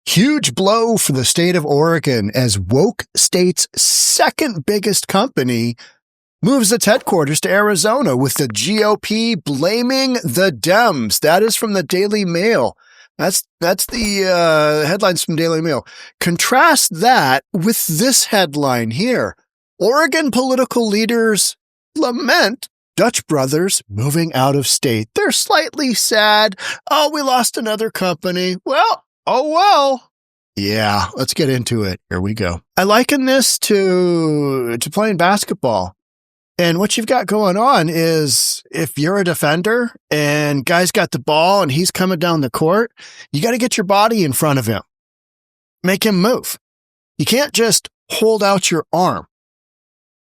Huge blow for the state of Oregon as woke state's second biggest company moves its headquarters to Arizona, with the GOP blaming the Dems. That is from the Daily Mail. That's the headlines from Daily Mail. Contrast that with this headline here. Oregon political leaders lament Dutch brothers moving out of state. They're slightly sad. Oh, we lost another company. Well, oh well. Yeah, let's get into it. Here we go. I liken this to playing basketball. And what you've got going on is, if you're a defender and guy's got the ball and he's coming down the court, you got to get your body in front of him. Make him move. You can't just hold out your arm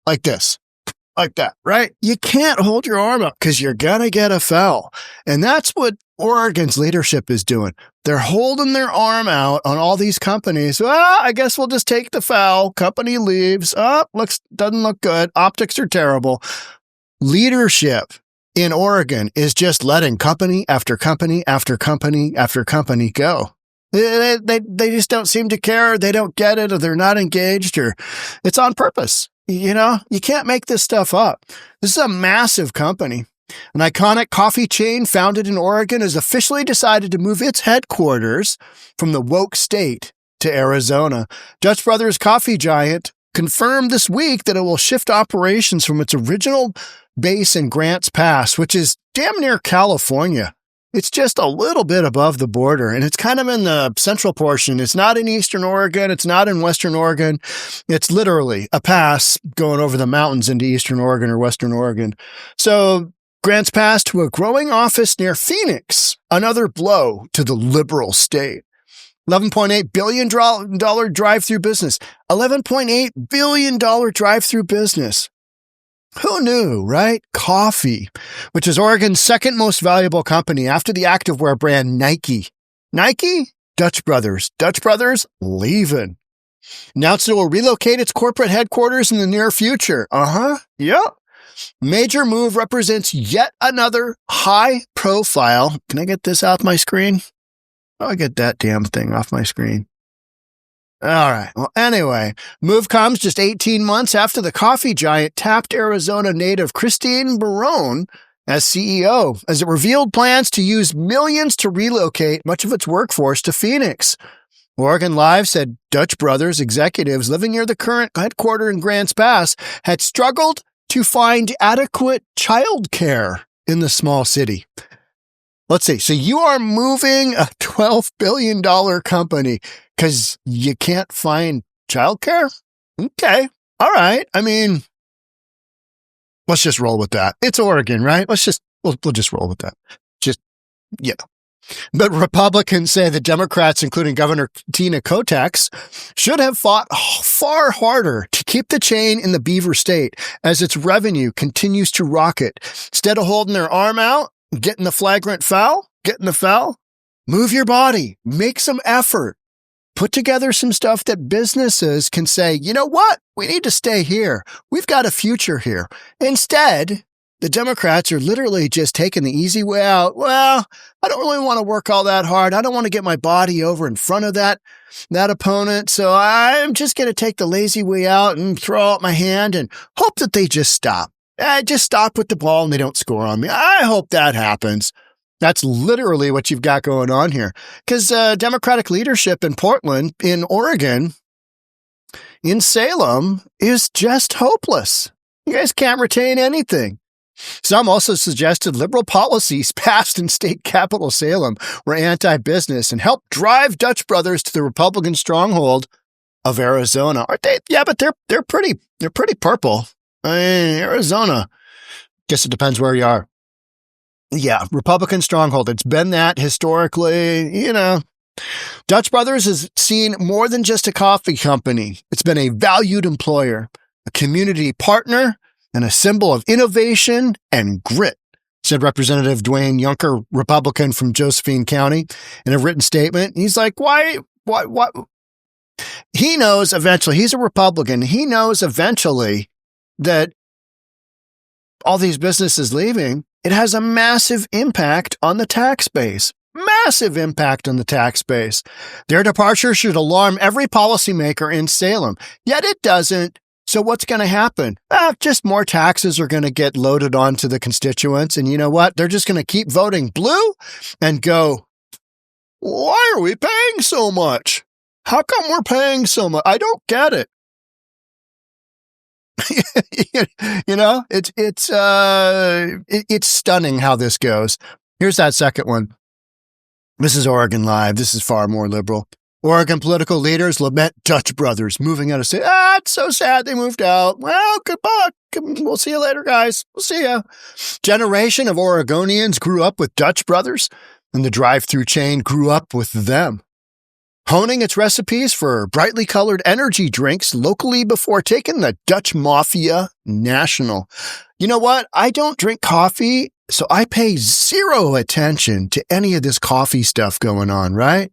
like this, like that, right? You can't hold your arm up because you're going to get a foul. And that's what Oregon's leadership is doing. They're holding their arm out on all these companies. Well, I guess we'll just take the foul. Company leaves. Oh, doesn't look good. Optics are terrible. Leadership in Oregon is just letting company after company after company after company go. They just don't seem to care. They don't get it, or they're not engaged, or it's on purpose. You know, you can't make this stuff up. This is a massive company. An iconic coffee chain founded in Oregon has officially decided to move its headquarters from the woke state to Arizona. Dutch Brothers coffee giant confirmed this week that it will shift operations from its original base in Grants Pass, which is damn near California. It's just a little bit above the border, and it's kind of in the central portion. It's not in eastern Oregon. It's not in western Oregon. It's literally a pass going over the mountains into eastern Oregon or western Oregon. So Grants Pass to a growing office near Phoenix, another blow to the liberal state. $11.8 billion drive-through business. $11.8 billion drive-through business. Who knew, right? Coffee, which is Oregon's second most valuable company after the activewear brand Nike. Nike? Dutch Brothers. Dutch Brothers leaving. Announced it will relocate its corporate headquarters in the near future. Yep. Major move represents yet another high profile. Can I get this off my screen? I'll get that damn thing off my screen. All right. Well, anyway, move comes just 18 months after the coffee giant tapped Arizona native Christine Barone as CEO, as it revealed plans to use millions to relocate much of its workforce to Phoenix. Oregon Live said Dutch Brothers executives living near the current headquarters in Grants Pass had struggled to find adequate childcare in the small city. Let's see. So you are moving a $12 billion company because you can't find childcare? Okay. All right. I mean, let's just roll with that. It's Oregon, right? We'll just roll with that. Just, yeah. But Republicans say the Democrats, including Governor Tina Kotek's, should have fought far harder to keep the chain in the Beaver State as its revenue continues to rocket. Instead of holding their arm out, getting the foul, move your body, make some effort, put together some stuff that businesses can say, you know what? We need to stay here. We've got a future here. Instead, the Democrats are literally just taking the easy way out. Well, I don't really want to work all that hard. I don't want to get my body over in front of that opponent. So I'm just going to take the lazy way out and throw out my hand and hope that they just stop. Just stop with the ball and they don't score on me. I hope that happens. That's literally what you've got going on here. Because Democratic leadership in Portland, in Oregon, in Salem, is just hopeless. You guys can't retain anything. Some also suggested liberal policies passed in state capital Salem were anti-business and helped drive Dutch Brothers to the Republican stronghold of Arizona. Aren't they? Yeah, but they're pretty purple. I mean, Arizona. Guess it depends where you are. Yeah, Republican stronghold. It's been that historically, you know. Dutch Brothers has seen more than just a coffee company. It's been a valued employer, a community partner, and a symbol of innovation and grit, said Representative Dwayne Yunker, Republican from Josephine County, in a written statement. He's like, why? He knows eventually, he's a Republican, he knows eventually that all these businesses leaving, it has a massive impact on the tax base. Massive impact on the tax base. Their departure should alarm every policymaker in Salem, yet it doesn't. So what's going to happen? Just more taxes are going to get loaded onto the constituents. And you know what? They're just going to keep voting blue and go, why are we paying so much? How come we're paying so much? I don't get it. It's stunning how this goes. Here's that second one. This is Oregon Live. This is far more liberal. Oregon political leaders lament Dutch brothers moving out of state. It's so sad they moved out. Well, goodbye. We'll see you later, guys. We'll see you. Generation of Oregonians grew up with Dutch brothers, and the drive-through chain grew up with them, honing its recipes for brightly colored energy drinks locally before taking the Dutch mafia national. You know what? I don't drink coffee, so I pay zero attention to any of this coffee stuff going on, right?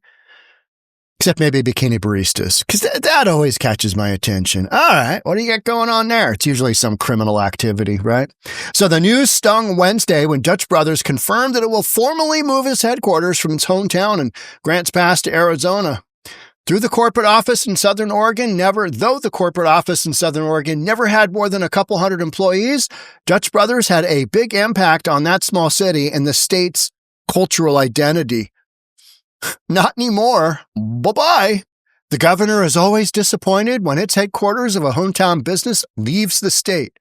Except maybe bikini baristas, because that always catches my attention. All right, what do you got going on there? It's usually some criminal activity, right? So the news stung Wednesday when Dutch Brothers confirmed that it will formally move its headquarters from its hometown in Grants Pass to Arizona. Though the corporate office in Southern Oregon never had more than a couple hundred employees, Dutch Brothers had a big impact on that small city and the state's cultural identity. Not anymore. Bye-bye. The governor is always disappointed when its headquarters of a hometown business leaves the state.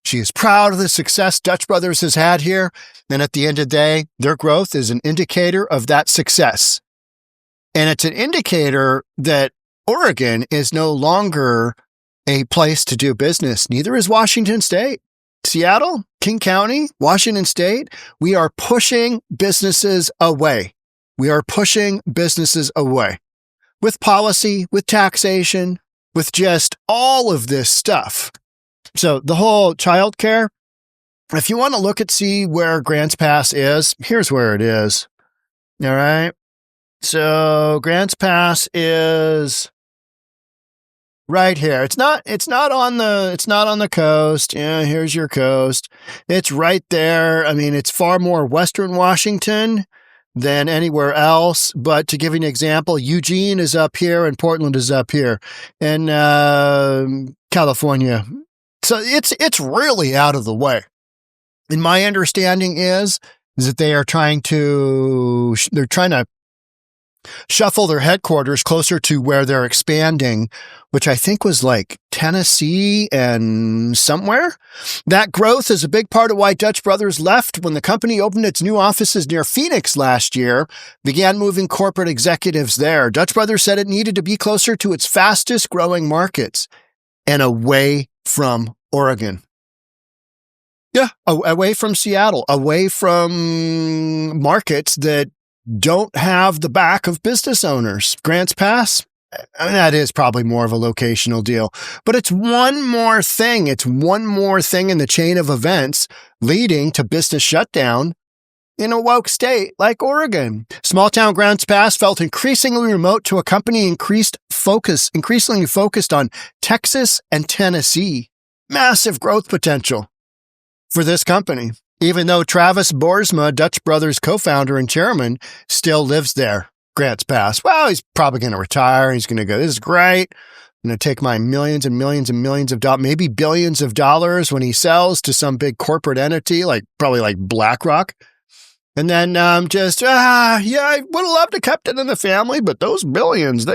She is proud of the success Dutch Brothers has had here, and at the end of the day, their growth is an indicator of that success. And it's an indicator that Oregon is no longer a place to do business. Neither is Washington State. Seattle, King County, Washington State, we are pushing businesses away. We are pushing businesses away with policy, with taxation, with just all of this stuff. So the whole childcare, if you want to see where Grants Pass is, here's where it is. All right. So Grants Pass is right here. It's not on the coast. Yeah, here's your coast. It's right there. I mean, it's far more Western Washington than anywhere else. But to give you an example, Eugene is up here and Portland is up here, and California. So it's really out of the way. And my understanding is that they're trying to shuffle their headquarters closer to where they're expanding, which I think was like Tennessee and somewhere. That growth is a big part of why Dutch Brothers left when the company opened its new offices near Phoenix last year, began moving corporate executives there. Dutch Brothers said it needed to be closer to its fastest growing markets and away from Oregon. Yeah, away from Seattle, away from markets that don't have the back of business owners. Grants Pass, that is probably more of a locational deal, but it's one more thing. It's one more thing in the chain of events leading to business shutdown in a woke state like Oregon. Small town Grants Pass felt increasingly remote to a company increasingly focused on Texas and Tennessee. Massive growth potential for this company, even though Travis Boersma, Dutch Brothers co-founder and chairman, still lives there. Grants Pass. Well, he's probably going to retire. He's going to go, this is great. I'm going to take my millions and millions and millions of dollars, maybe billions of dollars when he sells to some big corporate entity, probably like BlackRock. And then I would have loved to kept it in the family, but those billions,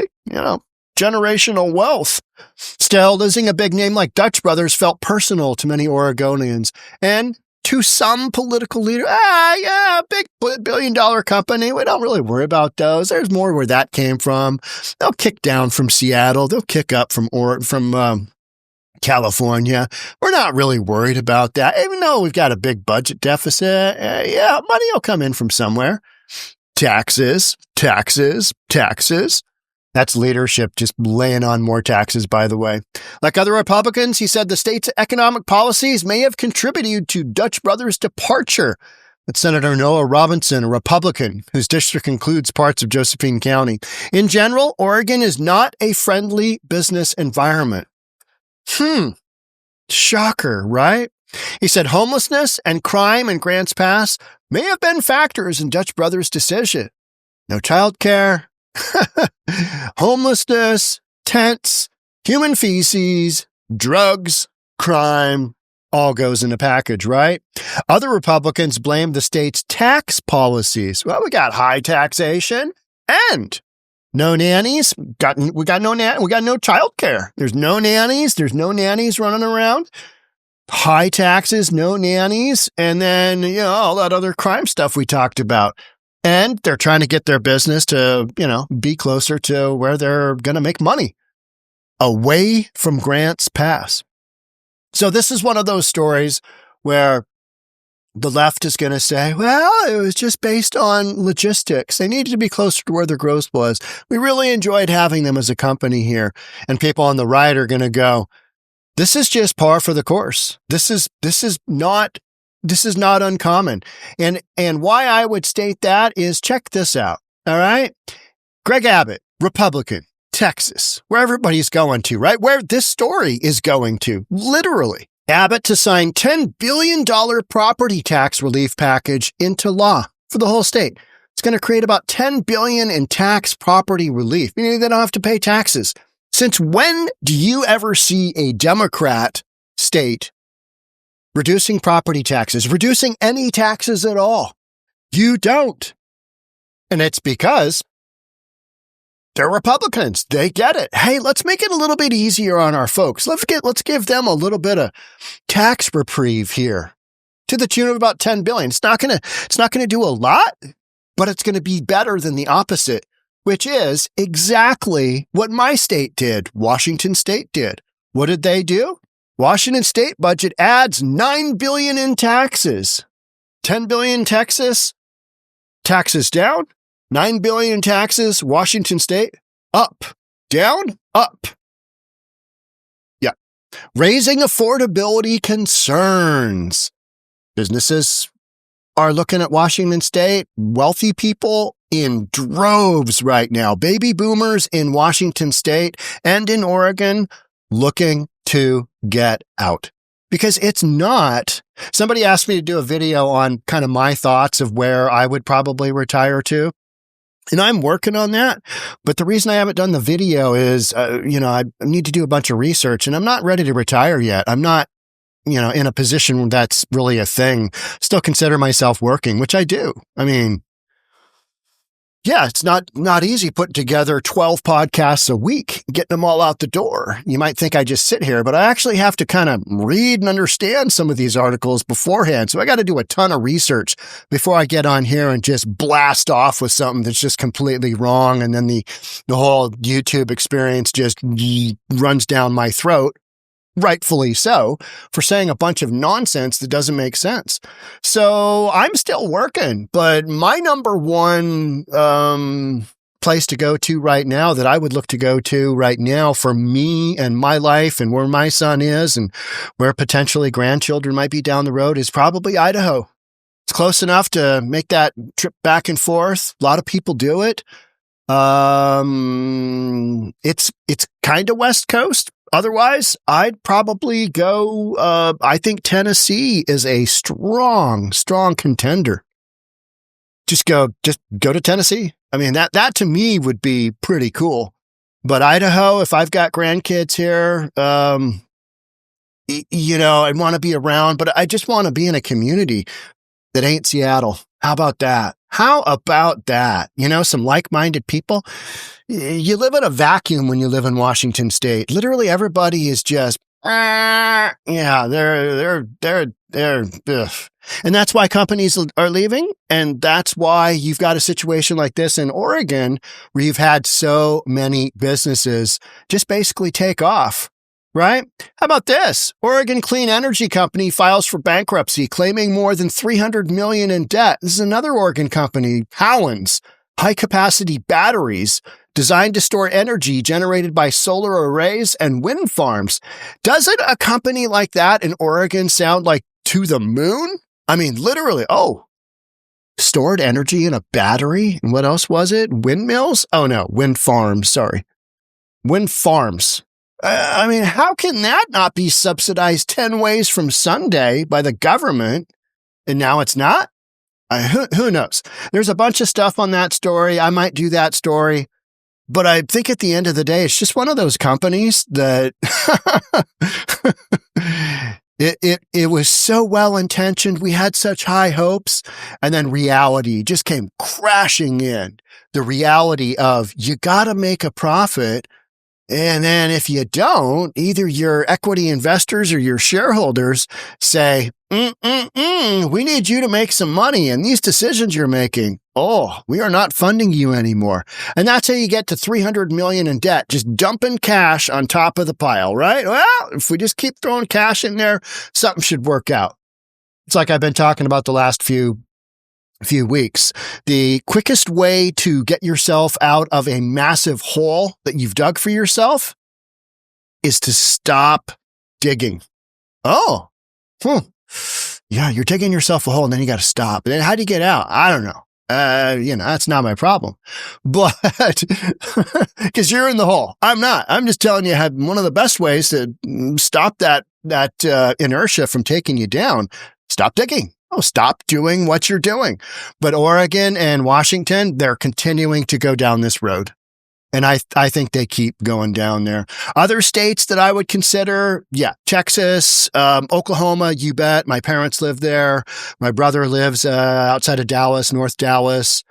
generational wealth. Still, losing a big name like Dutch Brothers felt personal to many Oregonians and to some political leader. Big billion-dollar company. We don't really worry about those. There's more where that came from. They'll kick down from Seattle. They'll kick up from California. We're not really worried about that. Even though we've got a big budget deficit, money will come in from somewhere. Taxes. That's leadership just laying on more taxes, by the way. Like other Republicans, he said the state's economic policies may have contributed to Dutch Brothers' departure. That's Senator Noah Robinson, a Republican whose district includes parts of Josephine County. In general, Oregon is not a friendly business environment. Shocker, right? He said homelessness and crime in Grants Pass may have been factors in Dutch Brothers' decision. no childcare, homelessness, tents, human feces, drugs, crime, all goes in a package, right? Other Republicans blame the state's tax policies. Well, we got high taxation and no nannies. We got no childcare. There's no nannies. There's no nannies running around. High taxes, no nannies, and then, all that other crime stuff we talked about. And they're trying to get their business to, be closer to where they're going to make money, away from Grants Pass. So this is one of those stories where the left is going to say, well, it was just based on logistics. They needed to be closer to where their growth was. We really enjoyed having them as a company here. And people on the right are going to go, this is just par for the course. This is not uncommon. And why I would state that is, check this out. All right. Greg Abbott, Republican, Texas, where everybody's going to, right? Where this story is going to, literally. Abbott to sign $10 billion property tax relief package into law for the whole state. It's going to create about $10 billion in tax property relief, meaning they don't have to pay taxes. Since when do you ever see a Democrat state reducing property taxes, reducing any taxes at all? You don't. And it's because they're Republicans. They get it. Hey, let's make it a little bit easier on our folks. Let's give them a little bit of tax reprieve here to the tune of about $10 billion. It's not going to do a lot, but it's going to be better than the opposite, which is exactly what my state did. Washington State did. What did they do? Washington State budget adds $9 billion in taxes. $10 billion Texas, taxes down. $9 billion in taxes, Washington State, up. Down, up. Yeah. Raising affordability concerns. Businesses are looking at Washington State. Wealthy people in droves right now. Baby boomers in Washington State and in Oregon looking to get out. Because it's not. Somebody asked me to do a video on kind of my thoughts of where I would probably retire to. And I'm working on that. But the reason I haven't done the video is, I need to do a bunch of research and I'm not ready to retire yet. I'm not, in a position that's really a thing. Still consider myself working, which I do. I mean, yeah, it's not easy putting together 12 podcasts a week, getting them all out the door. You might think I just sit here, but I actually have to kind of read and understand some of these articles beforehand. So I got to do a ton of research before I get on here and just blast off with something that's just completely wrong. And then the whole YouTube experience just runs down my throat. Rightfully so, for saying a bunch of nonsense that doesn't make sense. So I'm still working, but my number one place to go to right now that I would look to go to right now for me and my life and where my son is and where potentially grandchildren might be down the road is probably Idaho. It's close enough to make that trip back and forth. A lot of people do it. It's kind of West Coast. Otherwise, I'd probably go, I think Tennessee is a strong contender. Just go to Tennessee. I mean, that to me would be pretty cool. But Idaho, if I've got grandkids here, I'd want to be around, but I just want to be in a community that ain't Seattle. How about that? Some like-minded people. You live in a vacuum when you live in Washington State. Literally everybody is just, they're, ugh. And that's why companies are leaving. And that's why you've got a situation like this in Oregon where you've had so many businesses just basically take off. Right? How about this? Oregon Clean Energy Company files for bankruptcy, claiming more than $300 million in debt. This is another Oregon company, Howland's, high-capacity batteries designed to store energy generated by solar arrays and wind farms. Doesn't a company like that in Oregon sound like to the moon? I mean, literally, stored energy in a battery? And what else was it? Windmills? Oh, no, wind farms, sorry. Wind farms. I mean, how can that not be subsidized 10 ways from Sunday by the government? And now it's not? Who knows? There's a bunch of stuff on that story. I might do that story. But I think at the end of the day, it's just one of those companies that it was so well intentioned. We had such high hopes, and then reality just came crashing in. The reality of you got to make a profit. And then if you don't, either your equity investors or your shareholders say, we need you to make some money. And these decisions you're making, we are not funding you anymore. And that's how you get to 300 million in debt, just dumping cash on top of the pile, right? Well, if we just keep throwing cash in there, something should work out. It's like I've been talking about the last few weeks. The quickest way to get yourself out of a massive hole that you've dug for yourself is to stop digging. Yeah, you're digging yourself a hole and then you got to stop. And then how do you get out? I don't know. That's not my problem. But because you're in the hole. I'm not. I'm just telling you one of the best ways to stop that inertia from taking you down. Stop digging. Stop doing what you're doing. But Oregon and Washington, they're continuing to go down this road. And I think they keep going down there. Other states that I would consider, Texas, Oklahoma, you bet. My parents live there. My brother lives outside of Dallas, North Dallas,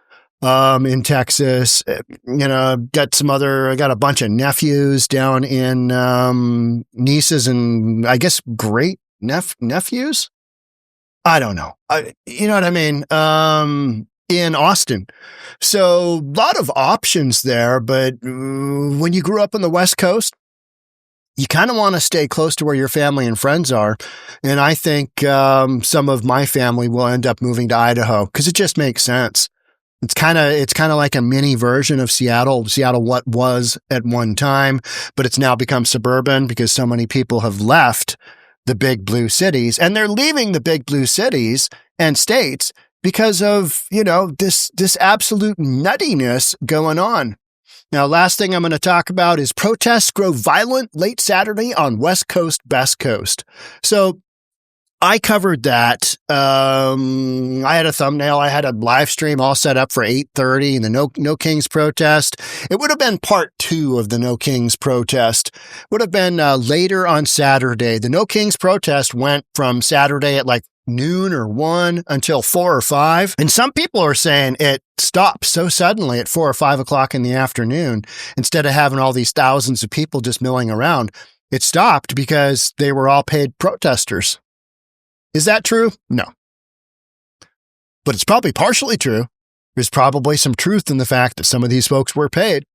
in Texas. I got a bunch of nephews down in nieces and I guess great nephews. I don't know. You know what I mean? In Austin. So a lot of options there, but when you grew up on the West Coast, you kind of want to stay close to where your family and friends are. And I think some of my family will end up moving to Idaho because it just makes sense. It's kind of like a mini version of Seattle, what was at one time, but it's now become suburban because so many people have left the big blue cities, and they're leaving the big blue cities and states because of, this absolute nuttiness going on. Now, last thing I'm going to talk about is protests grow violent late Saturday on West Coast, Best Coast. So I covered that. I had a thumbnail. I had a live stream all set up for 8:30 and the No Kings protest. It would have been part 2 of the No Kings protest. Would have been later on Saturday. The No Kings protest went from Saturday at like noon or 1 until 4 or 5. And some people are saying it stopped so suddenly at 4 or 5 o'clock in the afternoon. Instead of having all these thousands of people just milling around, it stopped because they were all paid protesters. Is that true? No. But it's probably partially true. There's probably some truth in the fact that some of these folks were paid.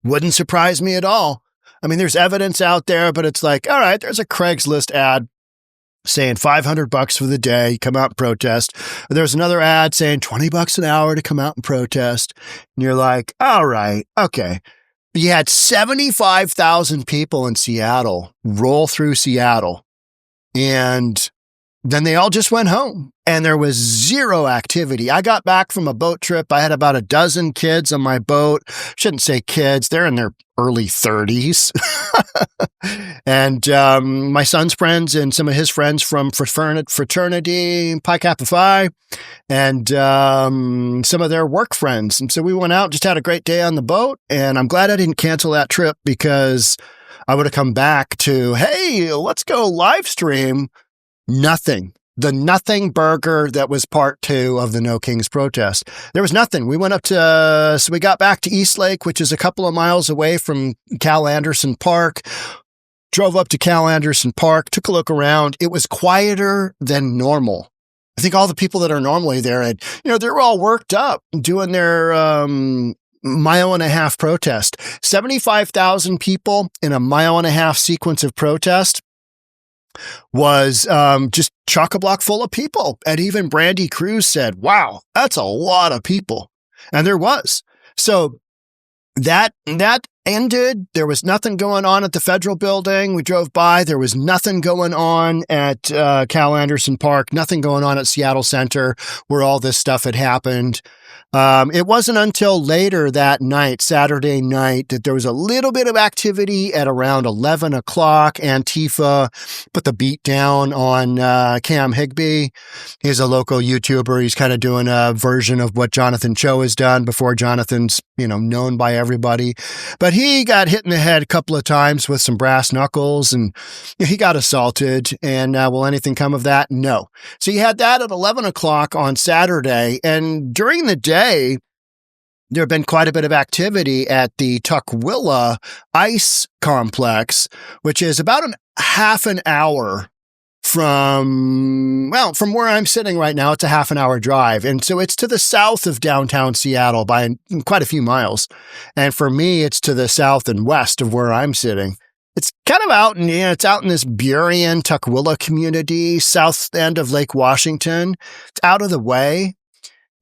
Wouldn't surprise me at all. I mean, there's evidence out there, but it's like, all right, there's a Craigslist ad saying $500 for the day, come out and protest. There's another ad saying $20 an hour to come out and protest. And you're like, all right, okay. You had 75,000 people in Seattle roll through Seattle, and then they all just went home and there was zero activity. I got back from a boat trip. I had about a dozen kids on my boat. Shouldn't say kids. They're in their early 30s. And my son's friends and some of his friends from fraternity, Pi Kappa Phi, and some of their work friends. And so we went out, just had a great day on the boat. And I'm glad I didn't cancel that trip because I would have come back to, hey, let's go live stream. Nothing. The nothing burger that was part 2 of the No Kings protest. There was nothing. We went so we got back to Eastlake, which is a couple of miles away from Cal Anderson Park, drove up to Cal Anderson Park, took a look around. It was quieter than normal. I think all the people that are normally there they're all worked up doing their, 1.5 mile protest. 75,000 people in a 1.5 mile sequence of protest was just chock-a-block full of people. And even Brandy Cruz said, wow, that's a lot of people. And there was. So that ended. There was nothing going on at the federal building. We drove by. There was nothing going on at Cal Anderson Park, nothing going on at Seattle Center where all this stuff had happened. It wasn't until later that night, Saturday night, that there was a little bit of activity at around 11 o'clock. Antifa put the beat down on Cam Higbee. He's a local YouTuber. He's kind of doing a version of what Jonathan Cho has done before Jonathan's, known by everybody. But he got hit in the head a couple of times with some brass knuckles, and he got assaulted. And will anything come of that? No. So you had that at 11 o'clock on Saturday. And during the day, there have been quite a bit of activity at the Tukwila Ice Complex, which is about half an hour from where I'm sitting right now. It's a half an hour drive. And so it's to the south of downtown Seattle by quite a few miles. And for me, it's to the south and west of where I'm sitting. It's kind of out it's out in this Burien Tukwila community, south end of Lake Washington. It's out of the way.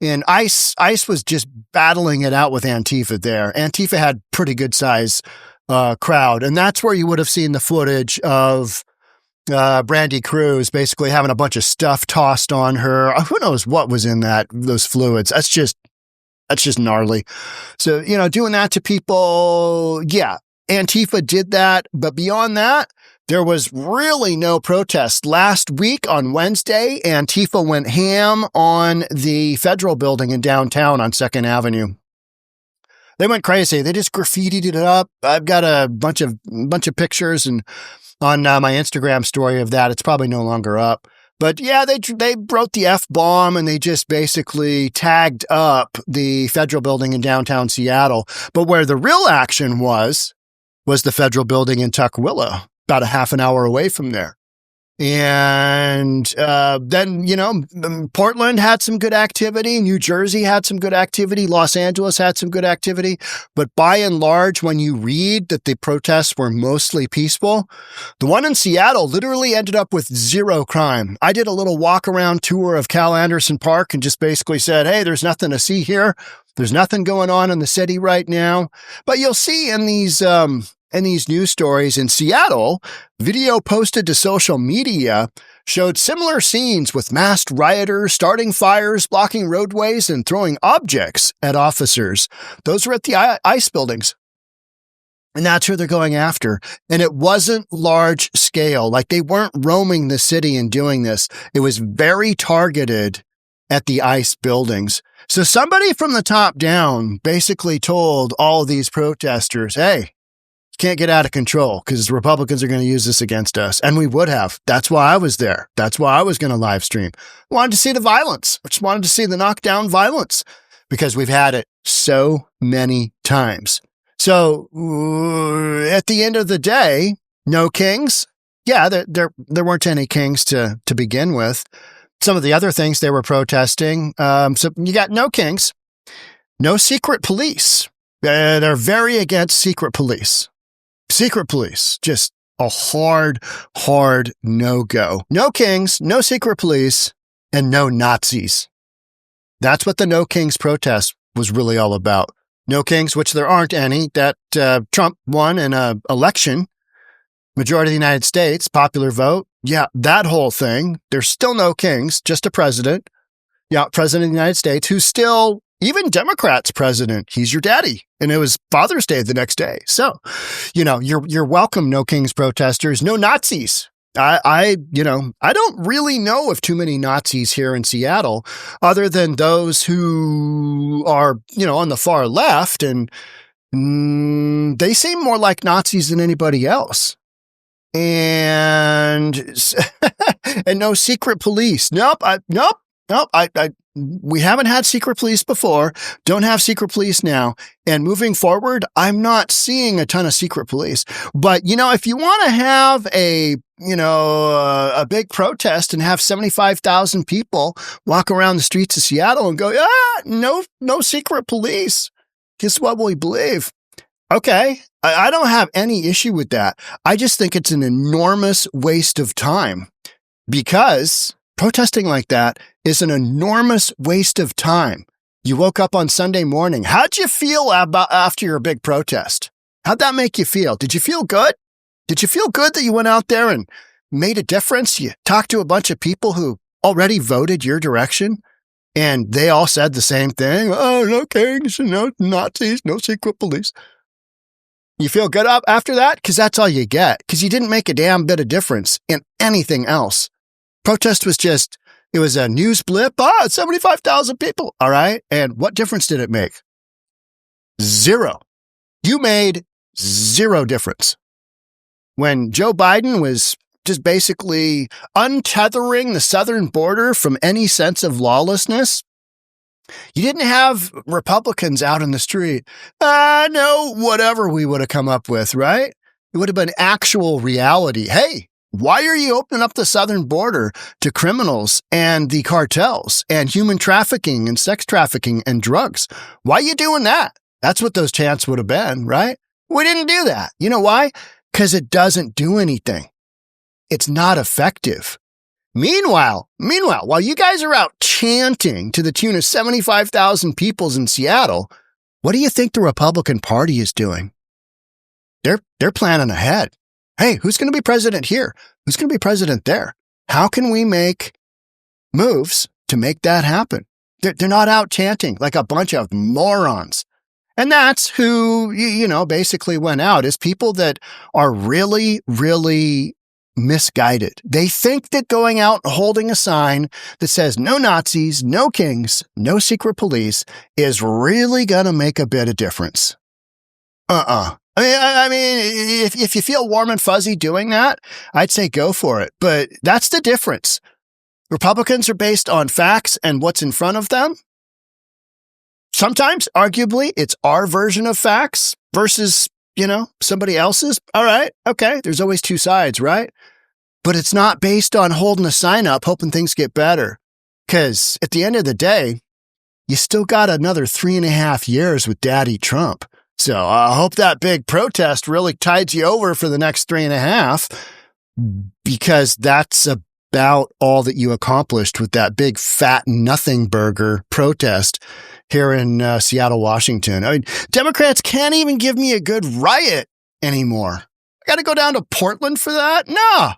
And ICE was just battling it out with Antifa there. Antifa had pretty good size crowd. And that's where you would have seen the footage of Brandy Cruz basically having a bunch of stuff tossed on her. Who knows what was in those fluids? That's just gnarly. So, doing that to people, yeah, Antifa did that. But beyond that, there was really no protest. Last week on Wednesday, Antifa went ham on the federal building in downtown on 2nd Avenue. They went crazy. They just graffitied it up. I've got a bunch of pictures and on my Instagram story of that. It's probably no longer up. But yeah, they wrote the F-bomb and they just basically tagged up the federal building in downtown Seattle. But where the real action was the federal building in Tukwila, about a half an hour away from there. And then, Portland had some good activity. New Jersey had some good activity. Los Angeles had some good activity. But by and large, when you read that the protests were mostly peaceful, the one in Seattle literally ended up with zero crime. I did a little walk around tour of Cal Anderson Park and just basically said, hey, there's nothing to see here. There's nothing going on in the city right now. But you'll see in these news stories in Seattle, video posted to social media showed similar scenes with masked rioters starting fires, blocking roadways, and throwing objects at officers. Those were at the ICE buildings. And that's who they're going after. And it wasn't large scale. Like, they weren't roaming the city and doing this. It was very targeted at the ICE buildings. So somebody from the top down basically told all of these protesters, hey, can't get out of control because Republicans are going to use this against us. And we would have. That's why I was there. That's why I was going to live stream. I wanted to see the violence. I just wanted to see the knockdown violence because we've had it so many times. So at the end of the day, no kings. Yeah, there weren't any kings to begin with. Some of the other things they were protesting. So you got no kings, no secret police. They're very against secret police. Secret police, just a hard no-go. No kings, no secret police, and no Nazis. That's what the No Kings protest was really all about. No kings, which there aren't any, that Trump won in an election, majority of the United States, popular vote. Yeah, that whole thing. There's still no kings, just a president. Yeah, president of the United States, who's still, even Democrats president. He's your daddy. And it was Father's Day the next day. So, you're welcome, No Kings protesters, no Nazis. I don't really know of too many Nazis here in Seattle, other than those who are, on the far left, and they seem more like Nazis than anybody else. And and no secret police. Nope. We haven't had secret police before. Don't have secret police now. And moving forward, I'm not seeing a ton of secret police. But, if you want to have a big protest and have 75,000 people walk around the streets of Seattle and go, no secret police. Guess what we believe? Okay. I don't have any issue with that. I just think it's an enormous waste of time because protesting like that is an enormous waste of time. You woke up on Sunday morning. How'd you feel after your big protest? How'd that make you feel? Did you feel good? Did you feel good that you went out there and made a difference? You talked to a bunch of people who already voted your direction? And they all said the same thing. Oh, no kings, no Nazis, no secret police. You feel good up after that? Because that's all you get. Because you didn't make a damn bit of difference in anything else. Protest was just, it was a news blip. Oh, it's 75,000 people. All right. And what difference did it make? Zero. You made zero difference. When Joe Biden was just basically untethering the southern border from any sense of lawlessness, you didn't have Republicans out in the street. No, whatever we would have come up with, right? It would have been actual reality. Hey, why are you opening up the southern border to criminals and the cartels and human trafficking and sex trafficking and drugs? Why are you doing that? That's what those chants would have been, right? We didn't do that. You know why? Because it doesn't do anything. It's not effective. Meanwhile, while you guys are out chanting to the tune of 75,000 people in Seattle, what do you think the Republican Party is doing? They're planning ahead. Hey, who's going to be president here? Who's going to be president there? How can we make moves to make that happen? They're not out chanting like a bunch of morons. And that's who, basically went out, is people that are really, really misguided. They think that going out and holding a sign that says no Nazis, no kings, no secret police is really going to make a bit of difference. I mean, if you feel warm and fuzzy doing that, I'd say go for it. But that's the difference. Republicans are based on facts and what's in front of them. Sometimes, arguably, it's our version of facts versus, somebody else's. All right. Okay. There's always two sides, right? But it's not based on holding a sign up, hoping things get better. Because at the end of the day, you still got another 3.5 years with Daddy Trump. So I hope that big protest really tides you over for the next 3.5, because that's about all that you accomplished with that big fat nothing burger protest here in Seattle, Washington. I mean, Democrats can't even give me a good riot anymore. I got to go down to Portland for that? No.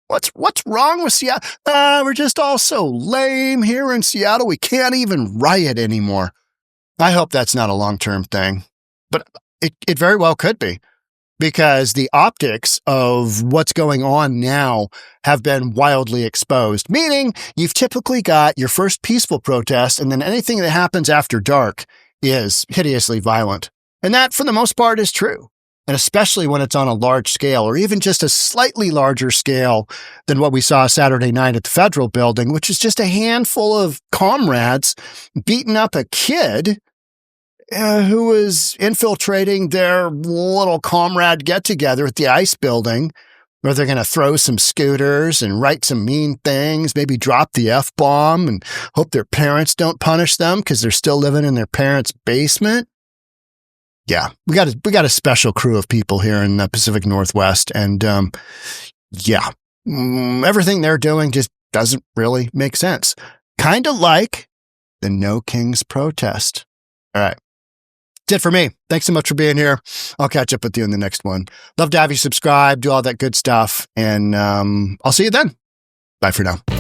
What's wrong with Seattle? We're just all so lame here in Seattle. We can't even riot anymore. I hope that's not a long-term thing, but it very well could be, because the optics of what's going on now have been wildly exposed, meaning you've typically got your first peaceful protest, and then anything that happens after dark is hideously violent. And that, for the most part, is true. And especially when it's on a large scale, or even just a slightly larger scale than what we saw Saturday night at the Federal Building, which is just a handful of comrades beating up a kid who was infiltrating their little comrade get-together at the ICE building, where they're going to throw some scooters and write some mean things, maybe drop the F-bomb and hope their parents don't punish them because they're still living in their parents' basement. Yeah, we got a special crew of people here in the Pacific Northwest, and everything they're doing just doesn't really make sense. Kind of like the No Kings protest. All right. That's it for me. Thanks so much for being here. I'll catch up with you in the next one. Love to have you subscribe, do all that good stuff, and I'll see you then. Bye for now.